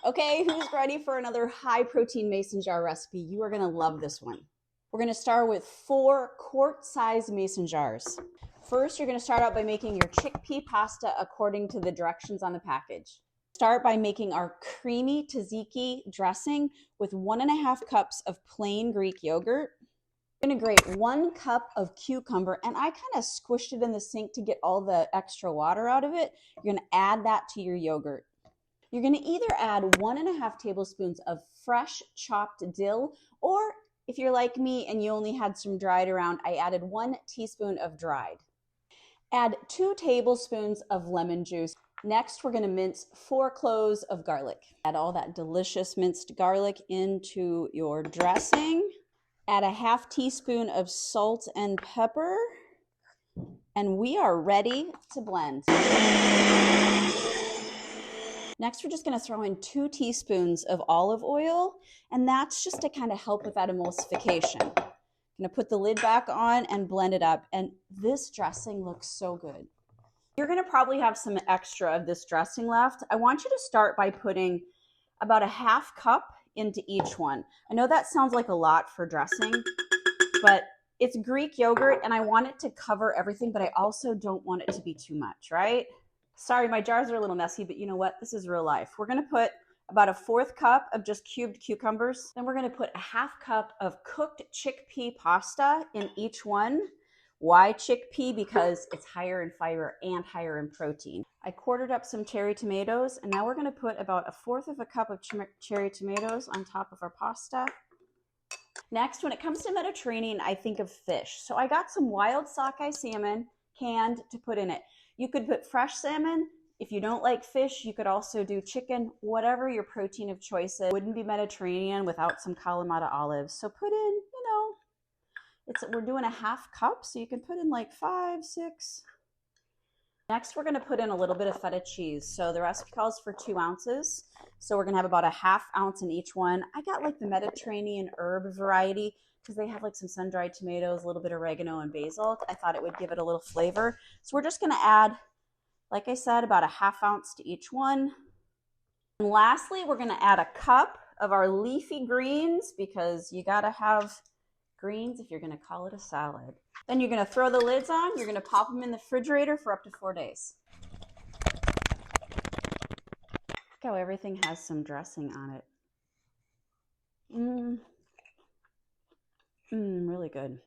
Okay, who's ready for another high protein mason jar recipe? You are gonna love this one. We're gonna start with 4 quart-sized mason jars. First, you're gonna start out by making your chickpea pasta according to the directions on the package. Start by making our creamy tzatziki dressing with 1.5 cups of plain Greek yogurt. You're gonna grate 1 cup of cucumber, and I kind of squished it in the sink to get all the extra water out of it. You're gonna add that to your yogurt. You're going to either add 1.5 tablespoons of fresh chopped dill, or if you're like me and you only had some dried around, I added 1 teaspoon of dried. Add 2 tablespoons of lemon juice. Next, we're going to mince 4 cloves of garlic. Add all that delicious minced garlic into your dressing. Add 1/2 teaspoon of salt and pepper, and we are ready to blend. Next, we're just going to throw in 2 teaspoons of olive oil, and that's just to kind of help with that emulsification. I'm going to put the lid back on and blend it up, and this dressing looks so good. You're going to probably have some extra of this dressing left. I want you to start by putting about 1/2 cup into each one. I know that sounds like a lot for dressing, but it's Greek yogurt, and I want it to cover everything, but I also don't want it to be too much, right? Sorry, my jars are a little messy, but you know what? This is real life. We're going to put about 1/4 cup of just cubed cucumbers. Then we're going to put 1/2 cup of cooked chickpea pasta in each one. Why chickpea? Because it's higher in fiber and higher in protein. I quartered up some cherry tomatoes, and now we're going to put about 1/4 cup of cherry tomatoes on top of our pasta. Next, when it comes to Mediterranean, I think of fish. So I got some wild sockeye salmon canned to put in it. You could put fresh salmon. If you don't like fish, you could also do chicken, whatever your protein of choice is. It wouldn't be Mediterranean without some Kalamata olives. So put in, we're doing 1/2 cup, so you can put in like 5, 6. Next, we're going to put in a little bit of feta cheese. So the recipe calls for 2 ounces. So we're going to have about 1/2 ounce in each one. I got like the Mediterranean herb variety because they have like some sun-dried tomatoes, a little bit of oregano and basil. I thought it would give it a little flavor. So we're just going to add, like I said, about 1/2 ounce to each one. And lastly, we're going to add 1 cup of our leafy greens because you got to have greens if you're going to call it a salad. Then you're going to throw the lids on. You're going to pop them in the refrigerator for up to 4 days. Look how everything has some dressing on it. Really good.